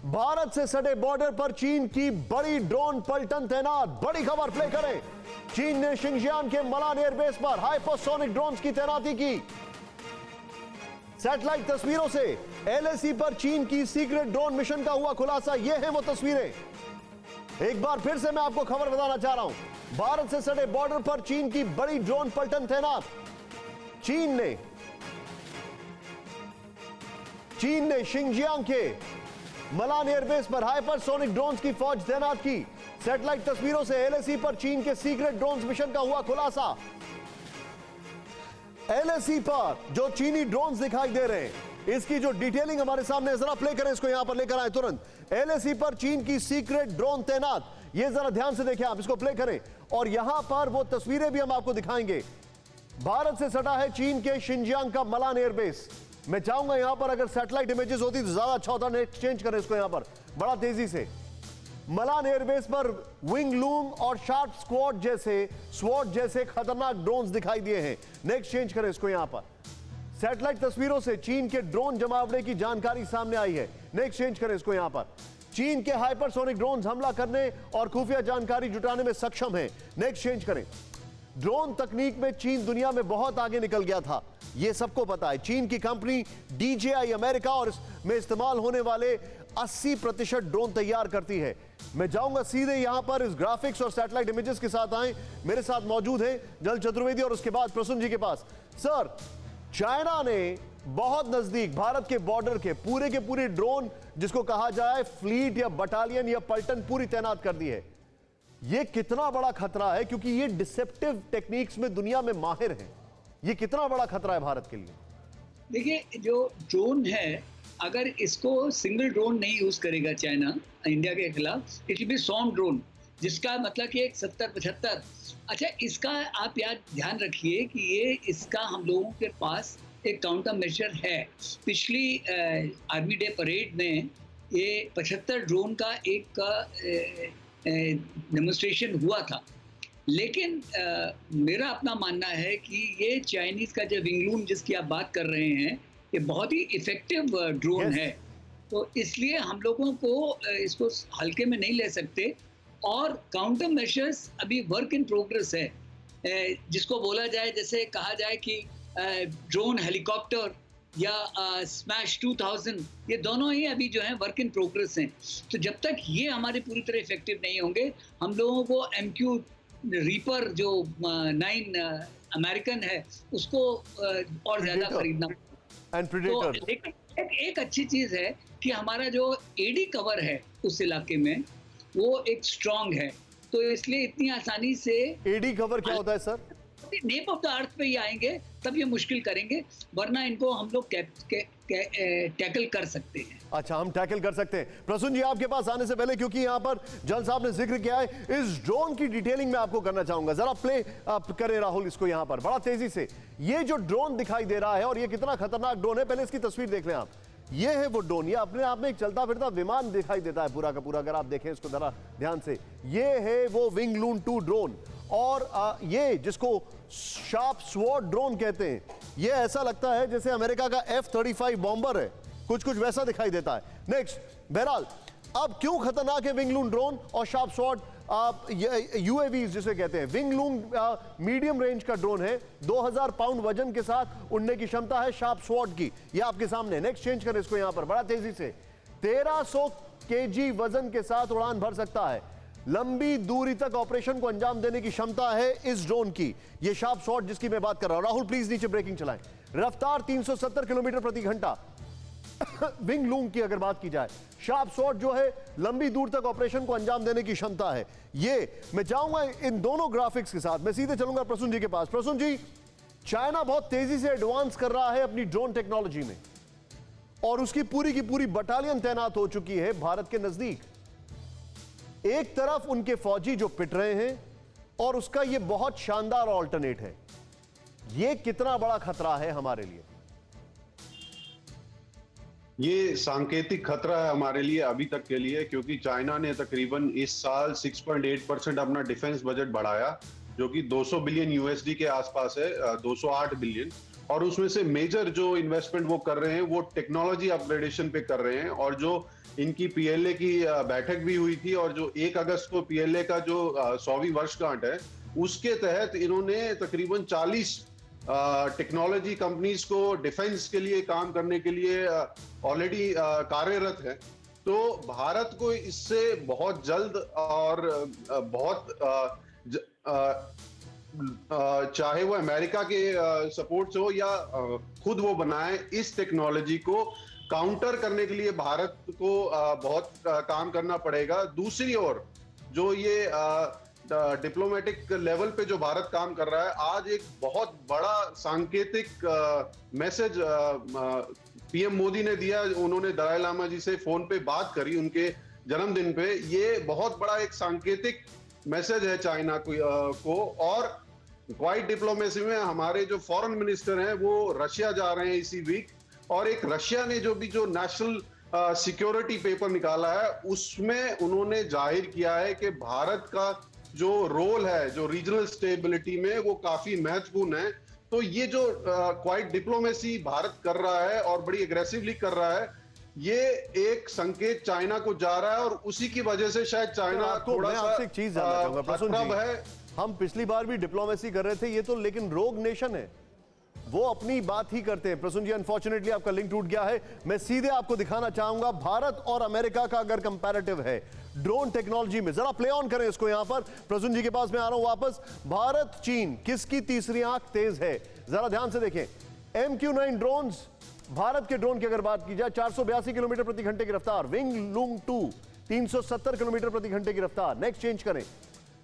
भारत से सटे बॉर्डर पर चीन की बड़ी ड्रोन पलटन तैनात। बड़ी खबर प्ले करें। चीन ने शिंजियांग के मलान एयरबेस पर हाइपरसोनिक ड्रोन्स की तैनाती की। सैटेलाइट तस्वीरों से एलएसी पर चीन की सीक्रेट ड्रोन मिशन का हुआ खुलासा। ये हैं वो तस्वीरें। एक बार फिर से मैं आपको खबर बताना चाह रहा हूं। भारत से सटे बॉर्डर पर चीन की बड़ी ड्रोन पलटन तैनात। चीन ने शिंजियांग के मलान एयरबेस पर हाइपरसोनिक ड्रोन्स की फौज तैनात की। सैटेलाइट तस्वीरों से एलएसी पर चीन के सीक्रेट ड्रोन्स मिशन का हुआ खुलासा। एलएसी पर जो चीनी ड्रोन्स दिखाई दे रहे हैं, इसकी जो डिटेलिंग हमारे सामने है, जरा प्ले करें इसको, यहां पर लेकर आए तुरंत। एलएसी पर चीन की सीक्रेट ड्रोन तैनात, ये जरा ध्यान से देखें आप, इसको प्ले करें। और यहां पर वो तस्वीरें भी हम आपको दिखाएंगे। भारत से सटा है चीन के शिंजियांग का मलान एयरबेस। मैं चाहूंगा यहां पर अगर सैटेलाइट इमेजेस होती तो ज्यादा अच्छा होता। नेक्स्ट चेंज करें इसको यहां पर बड़ा तेजी से। मलान एयरबेस पर विंग लूम और शार्प स्वॉर्ड जैसे खतरनाक ड्रोन्स दिखाई दिए हैं। नेक्स्ट चेंज करें इसको यहां पर। सैटेलाइट तस्वीरों से चीन के ड्रोन जमावड़े की जानकारी सामने आई है। नेक्स्ट चेंज करें इसको यहां पर। चीन के हाइपरसोनिक ड्रोन्स हमला करने और खुफिया जानकारी जुटाने में सक्षम है। नेक्स्ट चेंज करें। ड्रोन तकनीक में चीन दुनिया में बहुत आगे निकल गया था, यह सबको पता है। चीन की कंपनी DJI अमेरिका और इसमें इस्तेमाल होने वाले 80% ड्रोन तैयार करती है। मैं जाऊंगा सीधे यहां पर इस ग्राफिक्स और सैटेलाइट इमेजेस के साथ आए। मेरे साथ मौजूद हैं जल चतुर्वेदी और उसके बाद प्रसून जी के पास। सर, चाइना ने बहुत नजदीक भारत के बॉर्डर के पूरे ड्रोन, जिसको कहा जाए फ्लीट या बटालियन या पलटन, पूरी तैनात कर दी है। यह कितना बड़ा खतरा है, क्योंकि ये डिसेप्टिव टेक्निक्स में दुनिया में माहिर है। ये कितना बड़ा खतरा है भारत के लिए? देखिए, जो ड्रोन है, अगर इसको सिंगल ड्रोन नहीं यूज करेगा चाइना इंडिया के खिलाफ, इट विल बी सॉर्म ड्रोन, जिसका मतलब कि एक 70-75। अच्छा, इसका आप याद ध्यान रखिए कि ये इसका हम लोगों के पास एक काउंटर मेजर है। पिछली आर्मी डे परेड में ये 75 ड्रोन का एक डेमोन्स्ट्रेशन हुआ था। लेकिन मेरा अपना मानना है कि ये चाइनीज का जो विंगलून जिसकी आप बात कर रहे हैं, ये बहुत ही इफेक्टिव ड्रोन है। तो इसलिए हम लोगों को इसको हल्के में नहीं ले सकते। और काउंटर मेजर्स अभी वर्क इन प्रोग्रेस है। जिसको बोला जाए, जैसे कहा जाए कि ड्रोन हेलीकॉप्टर या स्मैश 2000, ये दोनों ही अभी जो है वर्क इन प्रोग्रेस हैं। तो जब तक ये हमारे पूरी तरह इफेक्टिव नहीं होंगे, हम लोगों को MQ रीपर जो 9 अमेरिकन है, उसको और ज्यादा खरीदना। तो एक अच्छी चीज है कि हमारा जो AD कवर है उस इलाके में, वो एक स्ट्रॉन्ग है। तो इसलिए इतनी आसानी से AD कवर क्या होता है sir? Nap of the earth पे ही आएंगे तब ये मुश्किल करेंगे, वरना इनको हम लोग टैकल कर सकते हैं। अच्छा, हम टैकल कर सकते हैं। प्रसून जी, आपके पास आने से पहले, क्योंकि यहां पर जल साहब ने जिक्र किया है, इस ड्रोन की डिटेलिंग में आपको करना चाहूंगा। जरा प्ले करें राहुल इसको यहां पर बड़ा तेजी से। ये जो ड्रोन दिखाई दे रहा है और ये कितना खतरनाक ड्रोन है, पहले इसकी तस्वीर देख लें आप। ये है वो ड्रोन। ये अपने आप में एक चलता फिरता विमान दिखाई देता है पूरा का पूरा। अगर आप देखें इसको जरा ध्यान से, ये है वो विंग लून 2 ड्रोन। और ये जिसको शार्प स्वॉर्ड ड्रोन कहते हैं, ये ऐसा लगता है जैसे अमेरिका का F-35 बॉम्बर है, कुछ वैसा दिखाई देता है। नेक्स्ट, बहरहाल, अब क्यों खतरनाक है विंग लून ड्रोन और शार्प स्वॉर्ड UAVs जिसे कहते हैं? विंग लून मीडियम रेंज का ड्रोन है, 2000 पाउंड वजन के साथ उड़ने की क्षमता है शार्प स्वॉर्ड की। ये आपके सामने। नेक्स्ट चेंज करें इसको यहां पर बड़ा तेजी से। 1300 kg वजन के साथ उड़ान भर सकता है। लंबी दूरी तक ऑपरेशन को अंजाम देने की क्षमता है इस ड्रोन की। ये शार्प स्वॉर्ड जिसकी मैं बात कर रहा हूं। राहुल प्लीज नीचे ब्रेकिंग चलाएं। रफ्तार 370 किलोमीटर प्रति घंटा। विंग लूम की अगर बात की जाए, शार्प स्वॉर्ड जो है लंबी दूर तक ऑपरेशन को अंजाम देने की क्षमता है। ये मैं चाहूंगा इन दोनों ग्राफिक्स के साथ मैं सीधे चलूंगा प्रसून जी के पास। प्रसून जी, चाइना बहुत तेजी से एडवांस कर रहा है अपनी ड्रोन टेक्नोलॉजी में और उसकी पूरी की पूरी बटालियन तैनात हो चुकी है भारत के नजदीक। एक तरफ उनके फौजी जो पिट रहे हैं और उसका यह बहुत शानदार ऑल्टरनेट है। यह कितना बड़ा खतरा है हमारे लिए? ये सांकेतिक खतरा है हमारे लिए अभी तक के लिए, क्योंकि चाइना ने तकरीबन इस साल 6.8% अपना डिफेंस बजट बढ़ाया, जो कि 200 बिलियन USD के आसपास है, 208 बिलियन। और उसमें से मेजर जो इन्वेस्टमेंट वो कर रहे हैं वो टेक्नोलॉजी अपग्रेडेशन पे कर रहे हैं। और जो इनकी पीएलए की बैठक भी हुई थी, और जो 1 अगस्त को पीएलए का जो 100वीं वर्षगांठ है उसके तहत इन्होंने तकरीबन 40 टेक्नोलॉजी कंपनीज को डिफेंस के लिए काम करने के लिए ऑलरेडी कार्यरत है। तो भारत को इससे बहुत जल्द और बहुत चाहे वो अमेरिका के सपोर्ट से हो या खुद वो बनाए, इस टेक्नोलॉजी को काउंटर करने के लिए भारत को बहुत काम करना पड़ेगा। दूसरी ओर जो ये डिप्लोमेटिक लेवल पे जो भारत काम कर रहा है, आज एक बहुत बड़ा सांकेतिक मैसेज पीएम मोदी ने दिया। उन्होंने दलाई लामा जी से फोन पे बात करी उनके जन्मदिन पे। ये बहुत बड़ा एक सांकेतिक मैसेज है चाइना को। और क्वाइट डिप्लोमेसी में हमारे जो फॉरेन मिनिस्टर हैं वो रशिया जा रहे हैं इसी वीक, और एक रशिया ने जो नेशनल सिक्योरिटी पेपर निकाला है उसमें उन्होंने जाहिर किया है कि भारत का जो रोल है जो रीजनल स्टेबिलिटी में वो काफी महत्वपूर्ण है। तो ये जो क्वाइट डिप्लोमेसी भारत कर रहा है और बड़ी एग्रेसिवली कर रहा है, ये एक संकेत चाइना को जा रहा है, और उसी की वजह से शायद चाइना थोड़ा सा एक चीज जानना चाहूंगा प्रसून खतरनाक जी, है। हम पिछली बार भी डिप्लोमेसी कर रहे थे, ये तो लेकिन रोग नेशन है, वो अपनी बात ही करते हैं। प्रसून जी, अनफॉर्चुनेटली आपका लिंक टूट गया है। मैं सीधे आपको दिखाना चाहूंगा भारत और अमेरिका का अगर कंपैरेटिव है ड्रोन टेक्नोलॉजी में, जरा प्ले ऑन करें इसको। यहां पर प्रसून जी के पास मैं आ रहा हूं वापस। भारत चीन किसकी तीसरी आंख तेज है, जरा ध्यान से देखें। MQ-9 ड्रोन्स, भारत के ड्रोन की अगर बात की जाए 482 किलोमीटर प्रति घंटे की रफ्तार, विंग लूंग 2 370 किलोमीटर प्रति घंटे की रफ्तार। नेक्स्ट चेंज करें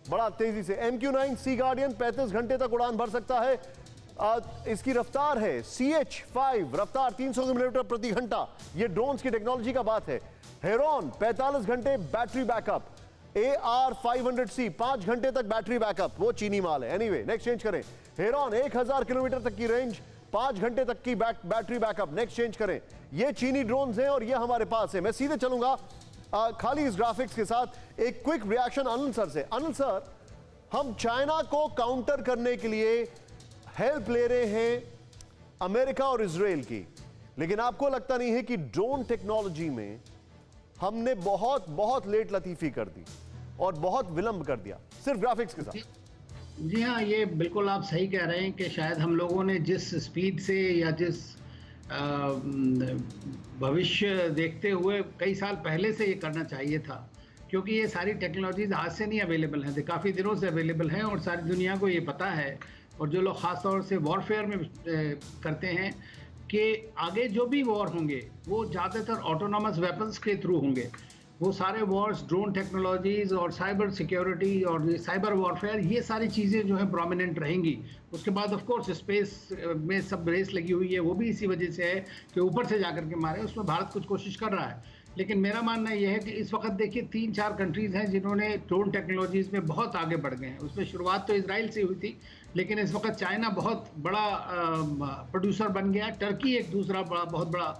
बड़ा तेजी से। MQ-9 सी गार्डियन 35 घंटे तक उड़ान भर सकता है। इसकी रफ्तार है CH-5, रफ्तार 300 किलोमीटर प्रति घंटा। ये ड्रोन्स की टेक्नोलॉजी का बात है। हेरॉन 45 घंटे बैटरी बैकअप। AR-500C 5 घंटे तक बैटरी बैकअप, वो चीनी माल है। एनीवे, नेक्स्ट चेंज करें। हेरॉन 1000 किलोमीटर तक की रेंज, 5 घंटे तक की बैटरी बैकअप। नेक्स्ट चेंज करें। ये चीनी ड्रोन्स हैं और ये हमारे पास है। मैं सीधे चलूंगा खाली इस ग्राफिक्स के साथ। एक क्विक रिएक्शन अनिल सर से। अनिल सर, हम चाइना को काउंटर करने के लिए हेल्प ले रहे हैं अमेरिका और इजराइल की, लेकिन आपको लगता नहीं है कि ड्रोन टेक्नोलॉजी में हमने बहुत बहुत लेट लतीफी कर दी और बहुत विलंब कर दिया सिर्फ ग्राफिक्स के साथ? जी हाँ, ये बिल्कुल आप सही कह रहे हैं कि शायद हम लोगों ने जिस स्पीड से या जिस भविष्य देखते हुए कई साल पहले से ये करना चाहिए था, क्योंकि ये सारी टेक्नोलॉजीज आज से नहीं अवेलेबल हैं, काफ़ी दिनों से अवेलेबल हैं और सारी दुनिया को ये पता है। और जो लोग ख़ास तौर से वॉरफेयर में करते हैं कि आगे जो भी वॉर होंगे वो ज़्यादातर ऑटोनॉमस वेपन्स के थ्रू होंगे। वो सारे वॉर्स, ड्रोन टेक्नोलॉजीज़ और साइबर सिक्योरिटी और साइबर वॉरफेयर, ये सारी चीज़ें जो है प्रोमिनेंट रहेंगी। उसके बाद ऑफ कोर्स स्पेस में सब रेस लगी हुई है, वो भी इसी वजह से है कि ऊपर से जाकर के मारे। उसमें भारत कुछ कोशिश कर रहा है, लेकिन मेरा मानना यह है कि इस वक्त देखिए 3-4 कंट्रीज़ हैं जिन्होंने ड्रोन टेक्नोलॉजीज़ में बहुत आगे बढ़ गए हैं। उसमें शुरुआत तो इजराइल से हुई थी, लेकिन इस वक्त चाइना बहुत बड़ा प्रोड्यूसर बन गया। टर्की एक दूसरा बहुत बड़ा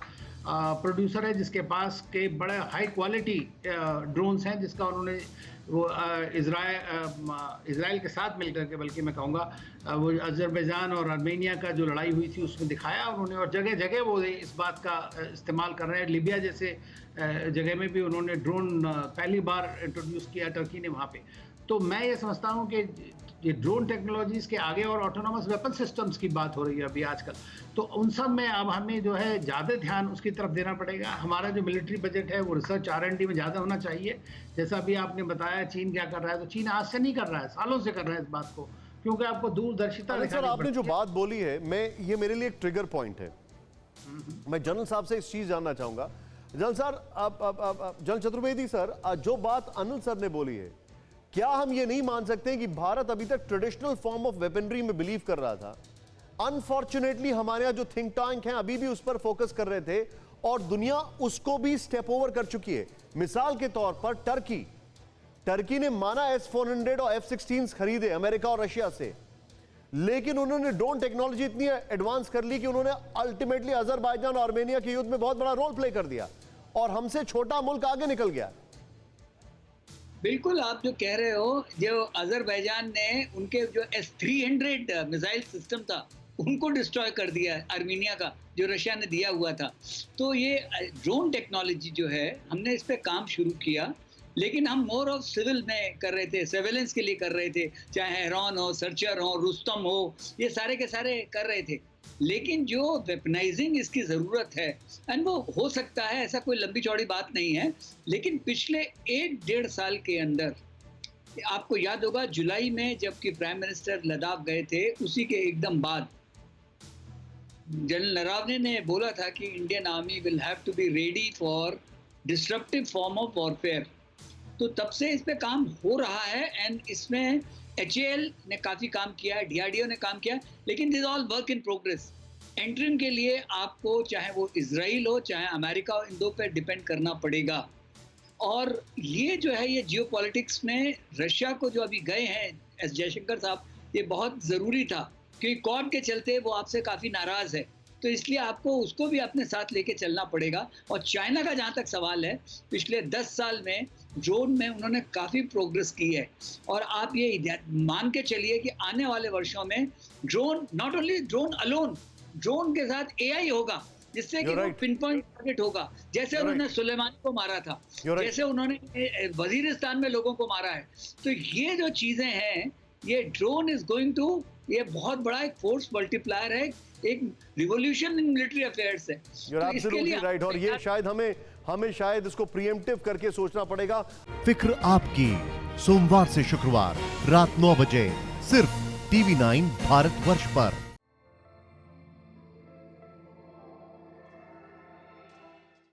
प्रोड्यूसर है जिसके पास के बड़े हाई क्वालिटी ड्रोन्स हैं, जिसका उन्होंने वो इजराइल के साथ मिलकर के, बल्कि मैं कहूँगा वो अजरबैजान और आर्मेनिया का जो लड़ाई हुई थी उसमें दिखाया उन्होंने। और जगह जगह वो इस बात का इस्तेमाल कर रहे हैं। लीबिया जैसे जगह में भी उन्होंने ड्रोन पहली बार इंट्रोड्यूस किया टर्की ने वहाँ पे। तो मैं ये समझता हूँ कि ये ड्रोन टेक्नोलॉजीज़ के आगे और ऑटोनॉमस वेपन सिस्टम्स की बात हो रही है अभी आजकल, तो उन सब में अब हमें जो है ज़्यादा ध्यान उसकी तरफ देना पड़ेगा। हमारा जो मिलिट्री बजट है वो रिसर्च R&D में ज़्यादा होना चाहिए। जैसा अभी आपने बताया चीन क्या कर रहा है, तो चीन आज से नहीं कर रहा है, सालों से कर रहा है इस बात को, क्योंकि आपको दूरदर्शिता सर, आपने जो बात बोली है, ये मेरे लिए एक ट्रिगर पॉइंट है। मैं जनरल साहब से इस चीज़ जानना चाहूँगा। General sir, general Chaturvedi sir, जो बात अनिल सर ने बोली है, क्या हम ये नहीं मान सकते कि भारत अभी तक ट्रेडिशनल फॉर्म ऑफ वेपनरी में बिलीव कर रहा था? अनफॉर्चुनेटली हमारे यहाँ जो थिंक टैंक हैं अभी भी उस पर फोकस कर रहे थे और दुनिया उसको भी स्टेप ओवर कर चुकी है। मिसाल के तौर पर टर्की ने माना S-400 और F-16 खरीदे अमेरिका और रशिया से, लेकिन उन्होंने ड्रोन टेक्नोलॉजी इतनी एडवांस कर ली कि उन्होंने अल्टीमेटली अजरबैजान और आर्मेनिया के युद्ध में बहुत बड़ा रोल प्ले कर दिया और हमसे छोटा मुल्क आगे निकल गया। बिल्कुल, आप जो कह रहे हो, जो अजरबैजान ने उनके जो S-300 मिसाइल सिस्टम था उनको डिस्ट्रॉय कर दिया है, आर्मीनिया का जो रशिया ने दिया हुआ था। तो ये ड्रोन टेक्नोलॉजी जो है, हमने इस पे काम शुरू किया, लेकिन हम मोर ऑफ सिविल में कर रहे थे, सर्वेलेंस के लिए कर रहे थे, चाहे हेरॉन हो, सर्चर हो, रुस्तम हो, ये सारे के सारे कर रहे थे। लेकिन जो वेपनाइजिंग इसकी ज़रूरत है, एंड वो हो सकता है, ऐसा कोई लंबी चौड़ी बात नहीं है, लेकिन पिछले 1-1.5 साल के अंदर, आपको याद होगा जुलाई में जबकि प्राइम मिनिस्टर लद्दाख गए थे, उसी के एकदम बाद जनरल नरवणे ने बोला था कि Indian army will have to be ready for disruptive form of warfare. तो तब से इस पे काम हो रहा है, एंड इसमें HAL ने काफ़ी काम किया है, DRDO ने काम किया है, लेकिन this all work in progress. Interim के लिए आपको चाहे वो इजराइल हो, चाहे अमेरिका हो, इन दो पे डिपेंड करना पड़ेगा। और ये जो है, ये जियोपॉलिटिक्स में रशिया को जो अभी गए हैं एस जयशंकर साहब, ये बहुत ज़रूरी था, क्योंकि क्वाड के चलते वो आपसे काफ़ी नाराज़ है, तो इसलिए आपको उसको भी अपने साथ लेके चलना पड़ेगा। और चाइना का जहाँ तक सवाल है, पिछले 10 साल में ड्रोन में उन्होंने काफ़ी प्रोग्रेस की है, और आप ये मान के चलिए कि आने वाले वर्षों में drone, not only drone alone, drone के साथ AI होगा, जिससे कि वो पिन पॉइंट टारगेट होगा, जैसे उन्होंने सुलेमानी को मारा था, जैसे उन्होंने वजीरिस्तान में लोगों को मारा है। तो ये जो चीज़ें हैं, ये ड्रोन इज गोइंग टू, ये बहुत बड़ा एक फोर्स मल्टीप्लायर है, एक रिवॉल्यूशन इन मिलिट्री अफेयर्स है। You're absolutely right, और ये शायद हमें शायद इसको प्रीएम्प्टिव करके सोचना पड़ेगा। फिक्र आपकी, सोमवार से शुक्रवार रात 9 बजे सिर्फ TV9 भारतवर्ष पर।